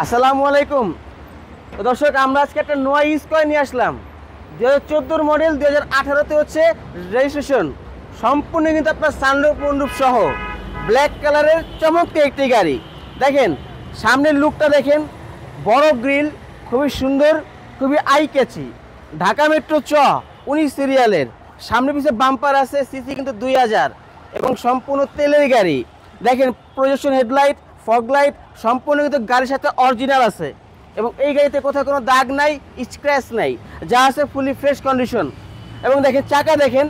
আসসালামু আলাইকুম। তো দর্শক, আমরা আজকে একটা নোয়া স্কয়ার নিয়ে আসলাম। 2014 মডেল, 2018-তে হচ্ছে রেজিস্ট্রেশন। সম্পূর্ণ কিন্তু আপনার সানরুফ মন্ডুপ সহ ব্ল্যাক কালারের চমৎকার একটি গাড়ি। দেখেন সামনের লুকটা দেখেন, বড় গ্রিল, খুবই সুন্দর, খুবই আই ক্যাচি। ঢাকা মেট্রো 19 সিরিয়ালের, সামনে পিছিয়ে বাম্পার আছে, সিসি কিন্তু 2000 এবং সম্পূর্ণ তেলের গাড়ি। দেখেন প্রজেকশন হেডলাইট, ফগ লাইট সম্পূর্ণ কিন্তু গাড়ির সাথে অরিজিনাল আছে এবং এই গাড়িতে কোথাও কোনো দাগ নাই, স্ক্র্যাচ নাই, যা আছে ফুলি ফ্রেশ কন্ডিশন। এবং দেখেন চাকা, দেখেন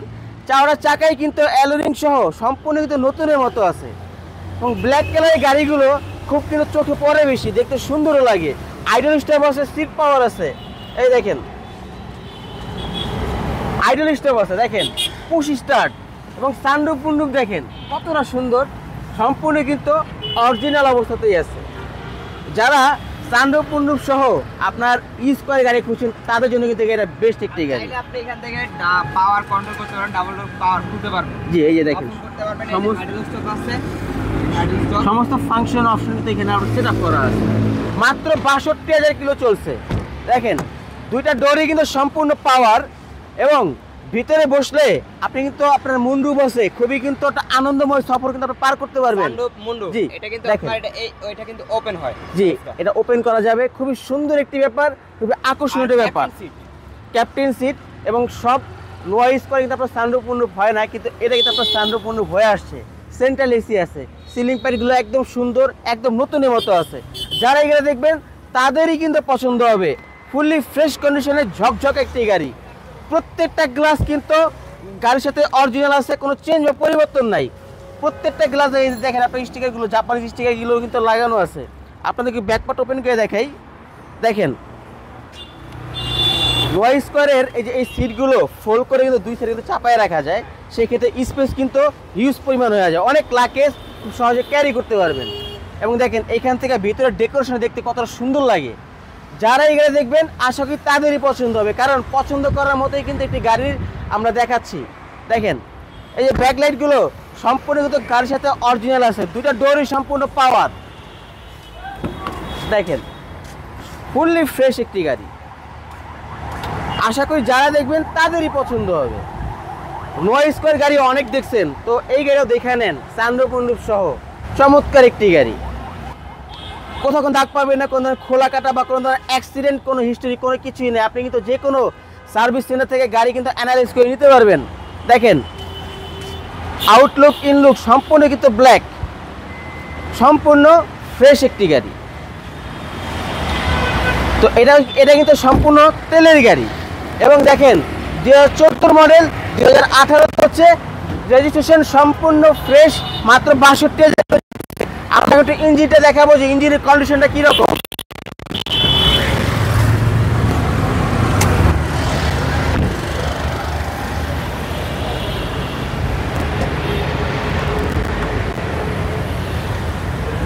চাওড়া চাকাই কিন্তু অ্যালোরিং সহ সম্পূর্ণ কিন্তু নতুনের মতো আছে। এবং ব্ল্যাক কালারের গাড়িগুলো খুব কিন্তু চোখে পড়ে, বেশি দেখতে সুন্দরও লাগে। আইডল স্টেপ আছে, সিট পাওয়ার আছে, এই দেখেন আইডল স্টেপ আছে, দেখেন পুশ স্টার্ট এবং সানরুফ পুন্ডুপ দেখেন কতটা সুন্দর, সম্পূর্ণ কিন্তু অরিজিনাল অবস্থাতেই আছে। যারা সানরুফ পুন্ডুপ সহ আপনার স্কয়ার গাড়ি খুঁজছেন তাদের জন্য কিন্তু এটা বেস্ট একটি গাড়ি। আপনি এখান থেকে পাওয়ার কন্ট্রোল করতে পারবেন, ডাবল পাওয়ার তুলতে পারবেন। জি, এই যে দেখেন করতে পারবেন। সমস্ত ফাংশন অপশন কিন্তু এখানে সেট আপ করা আছে। মাত্র 62,000 কিলো চলছে। দেখেন দুইটা ডোরই কিন্তু সম্পূর্ণ পাওয়ার এবং ভিতরে বসলে আপনি কিন্তু আপনার মুন্ডু বসে খুবই কিন্তু একটা আনন্দময় সফর কিন্তু আপনি পার করতে পারবেন। জি, এটা কিন্তু ওইটা কিন্তু ওপেন হয়। জি, এটা ওপেন করা যাবে, খুবই সুন্দর একটি ব্যাপার, খুবই আকর্ষণীয় ব্যাপার। ক্যাপ্টেন সিট এবং সব নোয়া স্কয়ার কিন্তু আপনার সানরুফ মুন্ডুপ হয় না, কিন্তু এটা কিন্তু আপনার সানরুফ মুন্ডুপ হয়ে আসছে। সেন্ট্রাল এসি আছে, সিলিং প্যাডগুলো একদম সুন্দর, একদম নতুনের মতো আছে। যারা এগুলো দেখবেন তাদেরই কিন্তু পছন্দ হবে। ফুললি ফ্রেশ কন্ডিশনে ঝকঝক একটি গাড়ি। প্রত্যেকটা গ্লাস কিন্তু গাড়ির সাথে অরিজিনাল আছে, কোনো চেঞ্জ বা পরিবর্তন নাই। প্রত্যেকটা গ্লাস দেখেন আপনার স্টিকারগুলো, জাপানিজ স্টিকারগুলো কিন্তু লাগানো আছে। আপনাদেরকে ব্যাকপার্ট ওপেন করে দেখাই। দেখেন নোয়া স্কয়ারের এই যে এই সিটগুলো ফোল্ড করে কিন্তু দুই সাইডে কিন্তু চাপায় রাখা যায়, সেক্ষেত্রে স্পেস কিন্তু হিউজ পরিমাণ হয়ে যায়। অনেক লাগেজ খুব সহজে ক্যারি করতে পারবেন। এবং দেখেন এইখান থেকে ভিতরে ডেকোরেশন দেখতে কতটা সুন্দর লাগে। যারা এই গাড়ি দেখবেন আশা করি তাদেরই পছন্দ হবে, কারণ পছন্দ করার মতোই কিন্তু একটি গাড়ির আমরা দেখাচ্ছি। দেখেন এই যে ব্যাকলাইটগুলো সম্পূর্ণ কিন্তু গাড়ির সাথে অরিজিনাল আছে, দুইটা ডোরই সম্পূর্ণ পাওয়ার। দেখেন ফুললি ফ্রেশ একটি গাড়ি, আশা করি যারা দেখবেন তাদেরই পছন্দ হবে। নোয়া স্কয়ার গাড়ি অনেক দেখছেন, তো এই গাড়িও দেখে নেন, সানরুফ মুন্ডুপ সহ চমৎকার একটি গাড়ি। কোথাও কোনো দাগ পাবেন না, কোনো খোলা কাটা বা কোনো ধরনের অ্যাক্সিডেন্ট, কোনো হিস্টরি, কোনো কিছুই নেই। আপনি কিন্তু যে কোনো সার্ভিস সেন্টার থেকে গাড়ি কিন্তু অ্যানালাইজ করে নিতে পারবেন। দেখেন আউটলুক ইনলুক সম্পূর্ণ কিন্তু ব্ল্যাক, সম্পূর্ণ ফ্রেশ একটি গাড়ি। তো এটা কিন্তু সম্পূর্ণ তেলের গাড়ি। এবং দেখেন 2014 মডেল, 2018 হচ্ছে রেজিস্ট্রেশন, সম্পূর্ণ ফ্রেশ, মাত্র 62,000। আপনাকে একটু ইঞ্জিনটা দেখাবো যে ইঞ্জিনের কন্ডিশনটা কীরকম।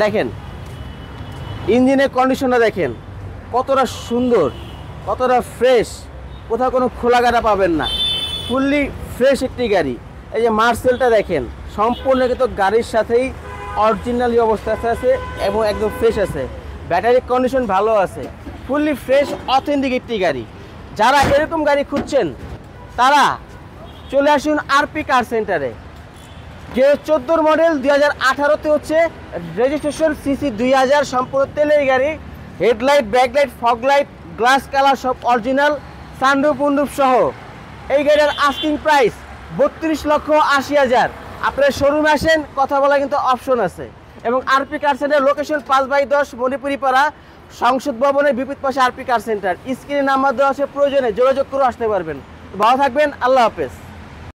দেখেন ইঞ্জিনের কন্ডিশনটা দেখেন কতটা সুন্দর, কতটা ফ্রেশ, কোথাও কোনো খোলা কাটা পাবেন না, ফুললি ফ্রেশ একটি গাড়ি। এই যে মার্সেলটা দেখেন সম্পূর্ণ কিন্তু গাড়ির সাথেই অরিজিনালি অবস্থায় আছে এবং একদম ফ্রেশ আছে। ব্যাটারি কন্ডিশন ভালো আছে, ফুললি ফ্রেশ অথেন্টিক একটি গাড়ি। যারা এরকম গাড়ি খুঁজছেন তারা চলে আসুন আরপি কার সেন্টারে। 2014 মডেল, 2018-তে হচ্ছে রেজিস্ট্রেশন, সিসি 2000, সম্পূর্ণ তেলের গাড়ি। Headlight, backlight, fog light, glass colour সব অরিজিনাল, সানরুফ মুন্ডুপ সহ। এই গাড়ির আস্কিং প্রাইস 32,80,000। আপনার শোরুমে আসেন, কথা বলা কিন্তু অপশন আছে। এবং আরপি কার সেন্টার লোকেশন 5/10 মণিপুরি পাড়া, সংসদ ভবনের বিপরীত পাশে আরপি কার সেন্টার। স্ক্রিনে নাম্বার দেওয়া আছে, প্রয়োজনে যোগাযোগ করে আসতে পারবেন। ভালো থাকবেন, আল্লাহ হাফেজ।